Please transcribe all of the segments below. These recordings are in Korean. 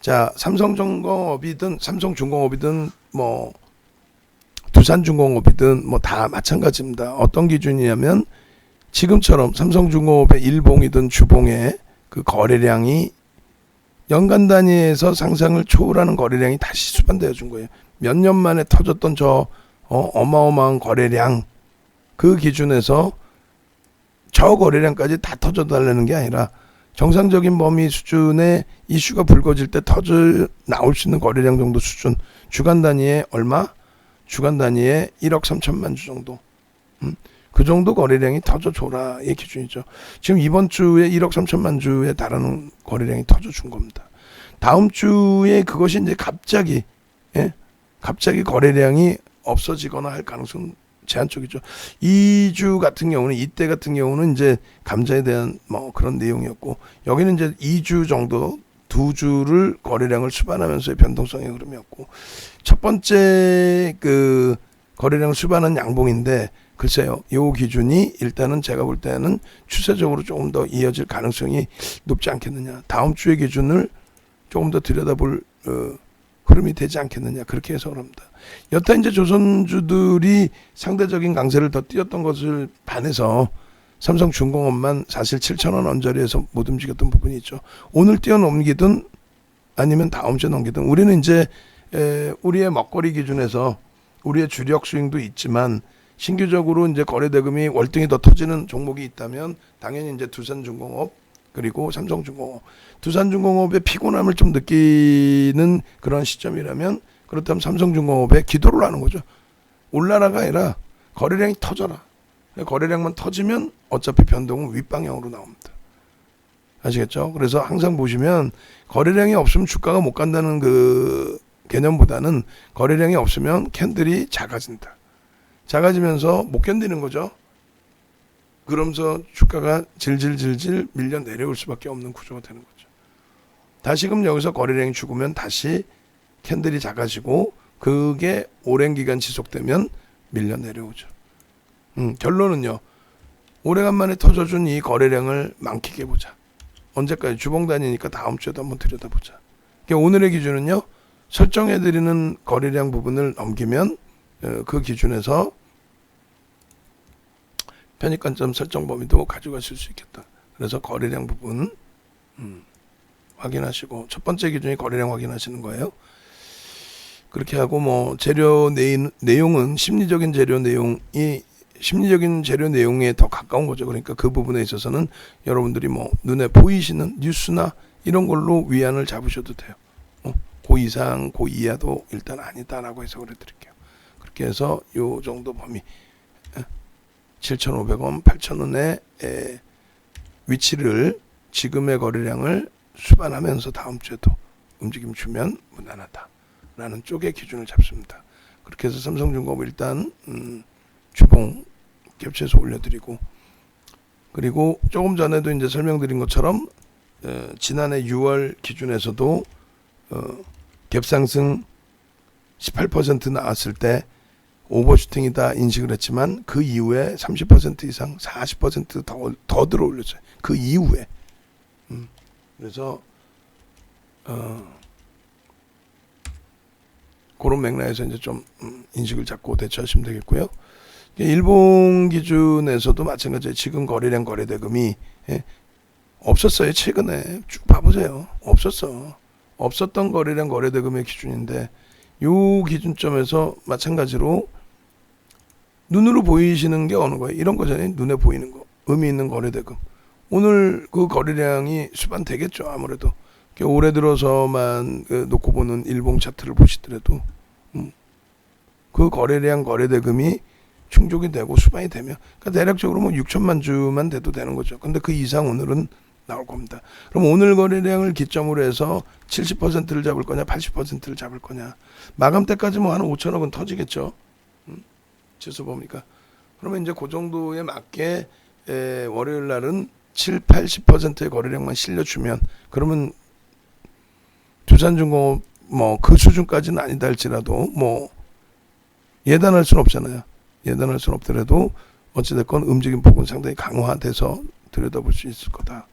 자, 삼성중공업이든 삼성중공업이든 뭐 두산중공업이든 뭐 다 마찬가지입니다. 어떤 기준이냐면 지금처럼 삼성중공업의 일봉이든 주봉의 그 거래량이 연간 단위에서 상상을 초월하는 거래량이 다시 수반되어 준 거예요. 몇 년 만에 터졌던 저 어마어마한 거래량, 그 기준에서 저 거래량까지 다 터져달라는 게 아니라 정상적인 범위 수준의 이슈가 불거질 때 터져 나올 수 있는 거래량 정도 수준, 주간 단위에 얼마? 주간 단위에 1억 3천만 주 정도. 그 정도 거래량이 터져줘라의 기준이죠. 지금 이번 주에 1억 3천만 주에 달하는 거래량이 터져준 겁니다. 다음 주에 그것이 이제 갑자기 거래량이 없어지거나 할 가능성은 제한적이죠. 2주 같은 경우는, 이때 같은 경우는 이제 감자에 대한 뭐 그런 내용이었고, 여기는 이제 2주 정도, 2주를 거래량을 수반하면서의 변동성의 흐름이었고, 첫 번째 그 거래량을 수반한 양봉인데, 글쎄요, 이 기준이 일단은 제가 볼 때는 추세적으로 조금 더 이어질 가능성이 높지 않겠느냐. 다음 주의 기준을 조금 더 들여다볼 흐름이 되지 않겠느냐, 그렇게 해석을 합니다. 여타 이제 조선주들이 상대적인 강세를 더 띄었던 것을 반해서 삼성중공업만 사실 7,000원 언저리에서 못 움직였던 부분이 있죠. 오늘 뛰어넘기든 아니면 다음 주에 넘기든 우리는 이제 우리의 먹거리 기준에서 우리의 주력 스윙도 있지만 신규적으로 이제 거래대금이 월등히 더 터지는 종목이 있다면 당연히 이제 두산중공업 그리고 삼성중공업, 두산중공업의 피곤함을 좀 느끼는 그런 시점이라면, 그렇다면 삼성중공업에 기도를 하는 거죠. 올라라가 아니라 거래량이 터져라. 거래량만 터지면 어차피 변동은 윗방향으로 나옵니다. 아시겠죠? 그래서 항상 보시면 거래량이 없으면 주가가 못 간다는 그 개념보다는 거래량이 없으면 캔들이 작아진다. 작아지면서 못 견디는 거죠. 그러면서 주가가 질질질질 밀려 내려올 수밖에 없는 구조가 되는 거죠. 다시금 여기서 거래량이 죽으면 다시 캔들이 작아지고 그게 오랜 기간 지속되면 밀려 내려오죠. 결론은요. 오래간만에 터져준 이 거래량을 많게 보자. 언제까지? 주봉 단위니까 다음 주에도 한번 들여다보자. 그러니까 오늘의 기준은요. 설정해드리는 거래량 부분을 넘기면 그 기준에서 편입관점 설정 범위도 가져가실 수 있겠다. 그래서 거래량 부분 확인하시고, 첫 번째 기준이 거래량 확인하시는 거예요. 그렇게 하고 뭐 재료 내용은 심리적인 재료 내용에 더 가까운 거죠. 그러니까 그 부분에 있어서는 여러분들이 뭐 눈에 보이시는 뉴스나 이런 걸로 위안을 잡으셔도 돼요. 고 이상, 고 이하도 일단 아니다라고 해석을 해드릴게요. 그렇게 해서 요 정도 범위 7,500원, 8,000원의 위치를, 지금의 거래량을 수반하면서 다음 주에도 움직임 주면 무난하다라는 쪽의 기준을 잡습니다. 그렇게 해서 삼성중공업 일단 주봉 캡처해서 올려드리고, 그리고 조금 전에도 이제 설명드린 것처럼 지난해 6월 기준에서도 갭상승 18% 나왔을 때 오버슈팅이다 인식을 했지만 그 이후에 30% 이상 40% 더 들어 올렸어요. 그 이후에. 그래서 그런 맥락에서 이제 좀 인식을 잡고 대처하시면 되겠고요. 일본 기준에서도 마찬가지예요. 지금 거래량 거래대금이 없었어요. 최근에 쭉 봐보세요. 없었던 거래량 거래대금의 기준인데, 요 기준점에서 마찬가지로 눈으로 보이시는 게 어느 거예요? 이런 거잖아요. 눈에 보이는 거. 의미 있는 거래대금. 오늘 그 거래량이 수반되겠죠. 아무래도. 올해 들어서만 놓고 보는 일봉 차트를 보시더라도 그 거래량 거래대금이 충족이 되고 수반이 되면, 그러니까 대략적으로 뭐 6천만 주만 돼도 되는 거죠. 근데 그 이상 오늘은 나올 겁니다. 그럼 오늘 거래량을 기점으로 해서 70%를 잡을 거냐, 80%를 잡을 거냐. 마감 때까지 뭐 한 5천억은 터지겠죠. 지수 보니까. 그러면 이제 그 정도에 맞게 월요일 날은 7, 80%의 거래량만 실려주면, 그러면 두산중공업 뭐 그 수준까지는 아니다 할지라도 뭐 예단할 수는 없잖아요. 예단할 수는 없더라도 어찌됐건 움직임 폭은 상당히 강화돼서 들여다볼 수 있을 거다.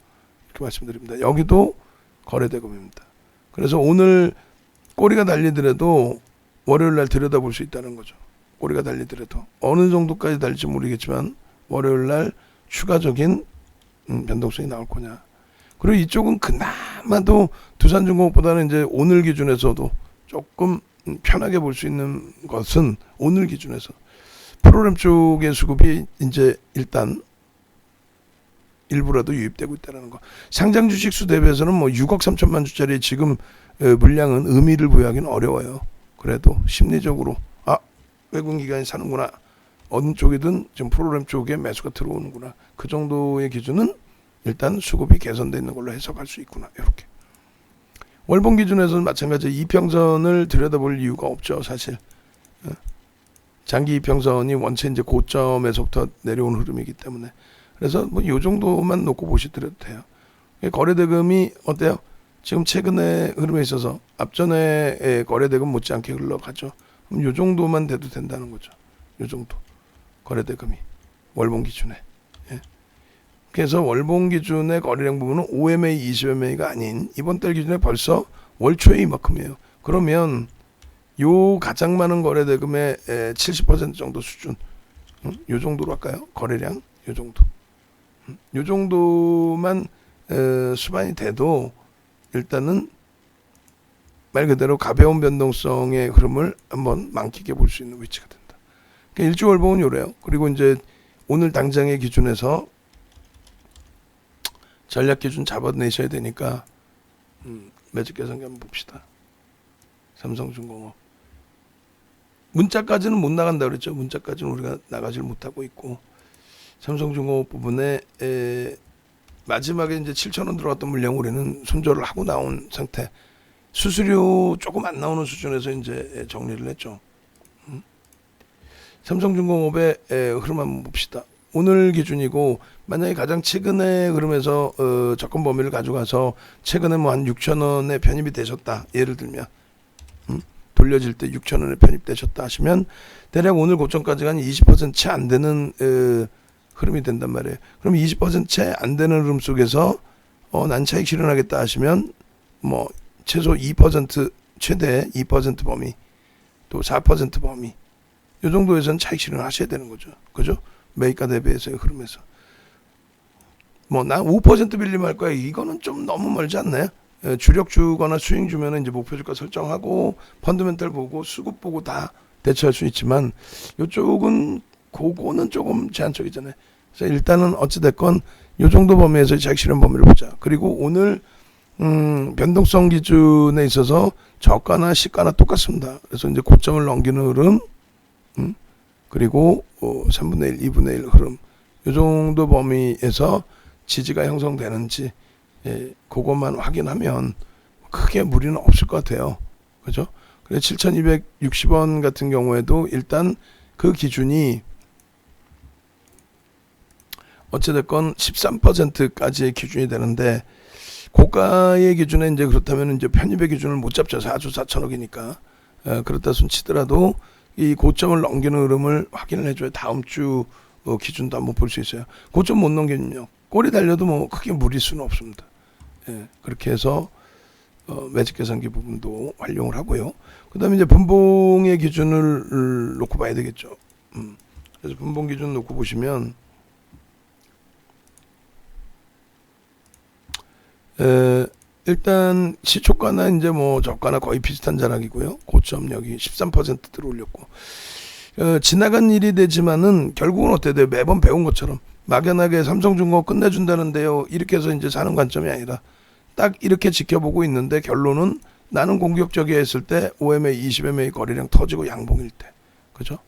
이렇게 말씀드립니다. 여기도 거래대금입니다. 그래서 오늘 꼬리가 달리더라도 월요일 날 들여다볼 수 있다는 거죠. 꼬리가 달리더라도 어느 정도까지 달릴지 모르겠지만 월요일 날 추가적인 변동성이 나올 거냐. 그리고 이쪽은 그나마도 두산중공업보다는 이제 오늘 기준에서도 조금 편하게 볼 수 있는 것은 오늘 기준에서 프로그램 쪽의 수급이 이제 일단 일부라도 유입되고 있다는 거. 상장 주식 수 대비해서는 뭐 6억 3천만 주짜리 지금 물량은 의미를 부여하기는 어려워요. 그래도 심리적으로 외국 기관이 사는구나. 어느 쪽이든 지금 프로그램 쪽에 매수가 들어오는구나. 그 정도의 기준은 일단 수급이 개선되어 있는 걸로 해석할 수 있구나. 이렇게. 월봉 기준에서는 마찬가지 이평선을 들여다볼 이유가 없죠. 사실. 장기 이평선이 원체 이제 고점에서부터 내려온 흐름이기 때문에. 그래서 뭐 요 정도만 놓고 보시더라도 돼요. 거래대금이 어때요? 지금 최근에 흐름에 있어서 앞전에 거래대금 못지않게 흘러가죠. 그럼 요 정도만 돼도 된다는 거죠. 요 정도. 거래대금이. 월봉 기준에. 예. 그래서 월봉 기준의 거래량 부분은 5MA, 20MA가 아닌 이번 달 기준에 벌써 월 초에 이만큼이에요. 그러면 요 가장 많은 거래대금의 70% 정도 수준. 요 정도로 할까요? 거래량. 요 정도. 요 정도만 수반이 돼도 일단은 말 그대로 가벼운 변동성의 흐름을 한번 만끽해 볼 수 있는 위치가 된다. 그러니까 일주월봉은 요래요. 그리고 이제 오늘 당장의 기준에서 전략 기준 잡아내셔야 되니까 매직 계산기 한번 봅시다. 삼성중공업 문자까지는 못 나간다 그랬죠. 문자까지는 우리가 나가질 못하고 있고 삼성중공업 부분에 마지막에 이제 7,000원 들어갔던 물량 우리는 손절을 하고 나온 상태. 수수료 조금 안 나오는 수준에서 이제 정리를 했죠. 삼성중공업의 흐름 한번 봅시다. 오늘 기준이고 만약에 가장 최근의 흐름에서 접근 범위를 가져가서 최근에 뭐 한 6,000원에 편입이 되셨다. 예를 들면 돌려질 때 6,000원에 편입되셨다 하시면 대략 오늘 고점까지가 한 20% 채 안 되는 흐름이 된단 말이에요. 그럼 20% 채 안 되는 흐름 속에서 난 차익 실현하겠다 하시면 뭐 최소 2% 최대 2% 범위 또 4% 범위 이 정도에서는 차익 실현하셔야 되는 거죠. 그죠? 매입가 대비해서의 흐름에서 뭐 난 5% 빌리면 할 거야. 이거는 좀 너무 멀지 않나요? 주력 주거나 수익 주면은 이제 목표 주가 설정하고 펀드멘탈 보고 수급 보고 다 대처할 수 있지만 이쪽은 그거는 조금 제한적이잖아요. 그래서 일단은 어찌됐건 이 정도 범위에서 차익 실현 범위를 보자. 그리고 오늘 변동성 기준에 있어서 저가나 시가나 똑같습니다. 그래서 이제 고점을 넘기는 흐름 그리고 3분의 1, 2분의 1 흐름 이 정도 범위에서 지지가 형성되는지 그것만 확인하면 크게 무리는 없을 것 같아요. 그죠? 그래서 7,260원 같은 경우에도 일단 그 기준이 어찌됐건 13%까지의 기준이 되는데 고가의 기준에 이제 그렇다면 이제 편입의 기준을 못 잡죠. 4조 4천억이니까. 그렇다 손 치더라도 이 고점을 넘기는 흐름을 확인을 해줘야 다음 주 기준도 한번 볼 수 있어요. 고점 못 넘기면요. 꼬리 달려도 뭐 크게 무리 수는 없습니다. 그렇게 해서 매직 계산기 부분도 활용을 하고요. 그 다음에 이제 분봉의 기준을 놓고 봐야 되겠죠. 그래서 분봉 기준 놓고 보시면 일단 시초가나 이제 뭐 저가나 거의 비슷한 자락이고요. 고점 여기 13% 들어올렸고 지나간 일이 되지만은 결국은 어때야 돼요? 매번 배운 것처럼 막연하게 삼성중공업 끝내준다는데요. 이렇게 해서 이제 사는 관점이 아니라 딱 이렇게 지켜보고 있는데 결론은 나는 공격적이야 했을 때 5MA, 20MA 거래량 터지고 양봉일 때. 그죠?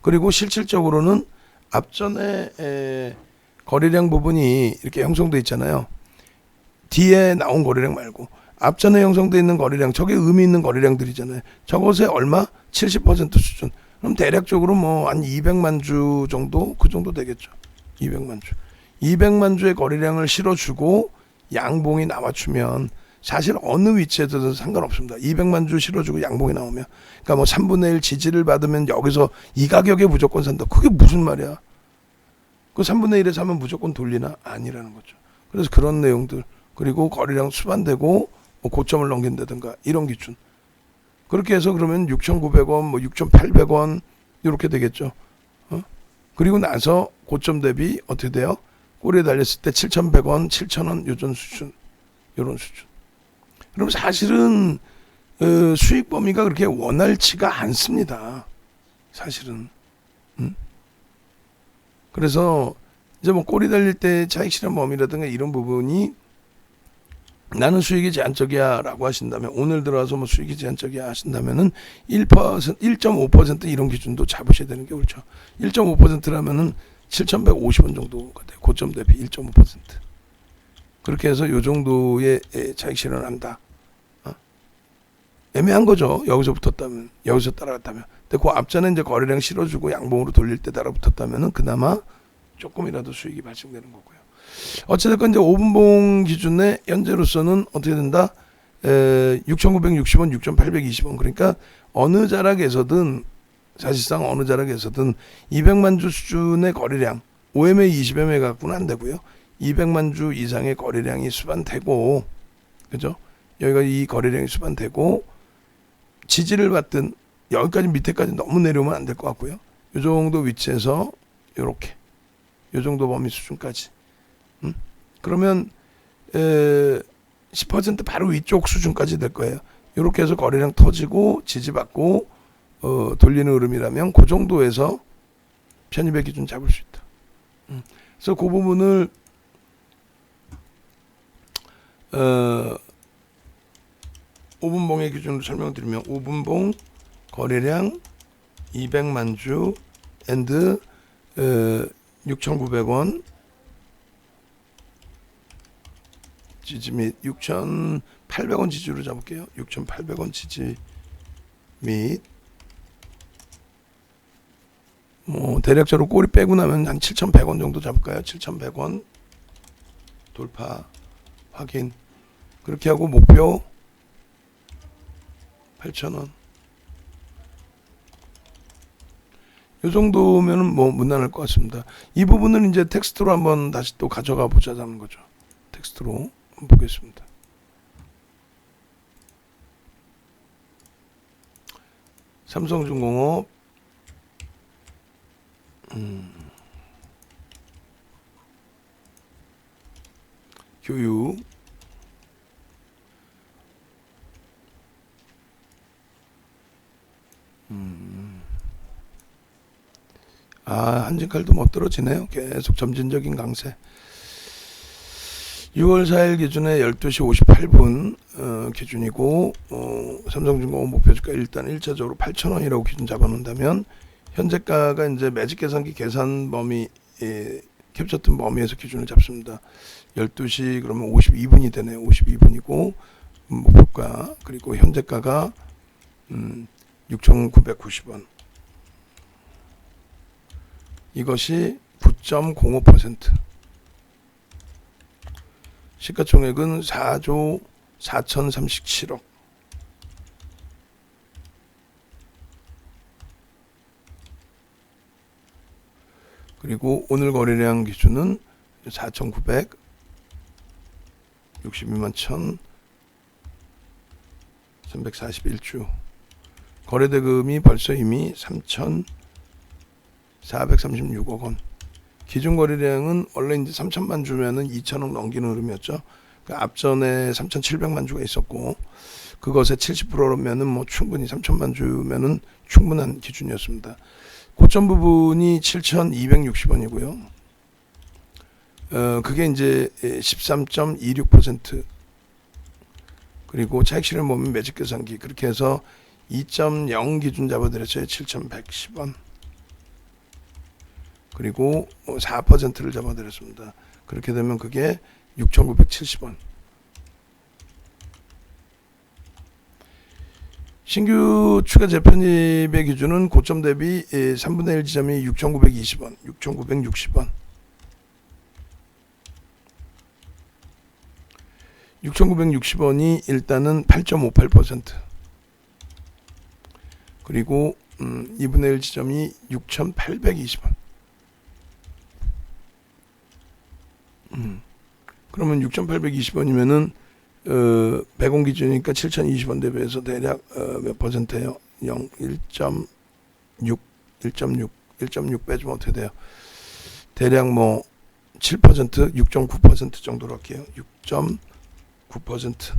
그리고 실질적으로는 앞전에 거래량 부분이 이렇게 형성돼 있잖아요. 뒤에 나온 거래량 말고 앞전에 형성돼 있는 거래량 저게 의미 있는 거래량들이잖아요. 저것의 얼마? 70% 수준. 그럼 대략적으로 뭐 한 200만 주 정도 그 정도 되겠죠. 200만 주. 200만 주의 거래량을 실어주고 양봉이 나와주면 사실 어느 위치에서도 상관없습니다. 200만 주 실어주고 양봉이 나오면 그러니까 뭐 3분의 1 지지를 받으면 여기서 이 가격에 무조건 산다. 그게 무슨 말이야? 그 3분의 1에 사면 무조건 돌리나? 아니라는 거죠. 그래서 그런 내용들 그리고 거래량 수반되고 뭐 고점을 넘긴다든가 이런 기준. 그렇게 해서 그러면 6,900원, 뭐 6,800원 이렇게 되겠죠. 그리고 나서 고점 대비 어떻게 돼요? 꼬리에 달렸을 때 7,100원, 7,000원 요전 수준, 이런 수준. 그럼 사실은 수익 범위가 그렇게 원활치가 않습니다. 사실은. 그래서 이제 뭐 꼬리 달릴 때 차익 실현 범위라든가 이런 부분이 나는 수익이 제한적이야 라고 하신다면, 오늘 들어와서 뭐 수익이 제한적이야 하신다면은 1%, 1.5% 이런 기준도 잡으셔야 되는 게 옳죠. 1.5%라면은 7,150원 정도가 돼요. 고점 대비 1.5%. 그렇게 해서 요 정도의 차익 실현을 한다. 애매한 거죠. 여기서 붙었다면, 여기서 따라갔다면. 근데 그 앞전에 이제 거래량 실어주고 양봉으로 돌릴 때 따라 붙었다면은 그나마 조금이라도 수익이 발생되는 거고요. 어쨌든 이제 5분봉 기준에 현재로서는 어떻게 된다? 6,960원, 6,820원. 그러니까 어느 자락에서든, 사실상 어느 자락에서든 200만 주 수준의 거래량, OMA 20MA 갖고는 안 되고요. 200만 주 이상의 거래량이 수반되고, 그죠? 여기가 이 거래량이 수반되고 지지를 받든, 여기까지 밑에까지 너무 내려오면 안 될 것 같고요. 이 정도 위치에서 이렇게 이 정도 범위 수준까지. 그러면 10% 바로 위쪽 수준까지 될 거예요. 이렇게 해서 거래량 터지고 지지받고 돌리는 흐름이라면 그 정도에서 편입의 기준 잡을 수 있다. 그래서 그 부분을 5분봉의 기준으로 설명드리면, 5분봉 거래량 200만 주 앤드 6,900원 지지 및 6,800원 지지로 잡을게요. 6,800원 지지 및 뭐 대략적으로 꼬리 빼고 나면 한 7,100원 정도 잡을까요? 7,100원 돌파 확인. 그렇게 하고 목표 8,000원. 이 정도면은 뭐 무난할 것 같습니다. 이 부분은 이제 텍스트로 한번 다시 또 가져가 보자는 거죠. 텍스트로 한번 보겠습니다. 삼성중공업 교육 한진칼도 못 떨어지네요. 계속 점진적인 강세. 6월 4일 기준에 12시 58분 기준이고, 삼성중공업 목표주가 일단 1차적으로 8,000원이라고 기준 잡아놓는다면, 현재가가 이제 매직 계산기 계산 범위, 캡처된 범위에서 기준을 잡습니다. 12시 그러면 52분이 되네요. 52분이고 목표가, 그리고 현재가가 6,990원. 이것이 9.05%. 시가총액은 4조 4,037억. 그리고 오늘 거래량 기준은 4,962만 1,341주. 거래대금이 벌써 이미 3,436억 원. 기준 거래량은 원래 이제 3천만 주면은 2천억 넘기는 흐름이었죠. 그 앞전에 3,700만 주가 있었고, 그것의 70%면은 뭐 충분히 3천만 주면은 충분한 기준이었습니다. 고점 부분이 7,260원이고요. 그게 이제 13.26%. 그리고 차익 실현 보면 매직 계산기 그렇게 해서 2.0 기준 잡아드렸어요. 7,110원. 그리고 4%를 잡아드렸습니다. 그렇게 되면 그게 6,970원. 신규 추가 재편입의 기준은 고점 대비 3분의 1 지점이 6,920원, 6,960원. 6,960원이 일단은 8.58%. 그리고 2분의 1 지점이 6,820원. 그러면 6,820원이면은 100원 기준이니까 7,020원 대비해서 대략 몇 퍼센트예요? 1.6 빼주면 어떻게 돼요? 대략 뭐 7%, 6.9% 정도로 할게요. 6.9%.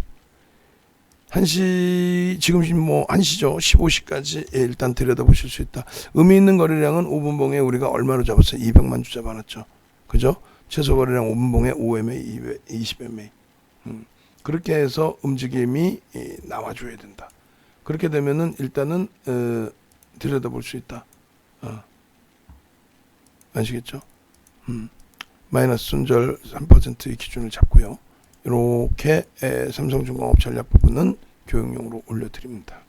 한시, 지금 뭐 한시죠. 15시까지 일단 들여다보실 수 있다. 의미 있는 거래량은 5분봉에 우리가 얼마로 잡았어요? 200만 주 잡아놨죠. 그죠? 최소 거래량 5분봉에 5MA, 20MA. 그렇게 해서 움직임이 나와줘야 된다. 그렇게 되면은 일단은 들여다볼 수 있다. 아시겠죠? 마이너스 손절 3%의 기준을 잡고요. 이렇게 삼성중공업 전략 부분은 교육용으로 올려드립니다.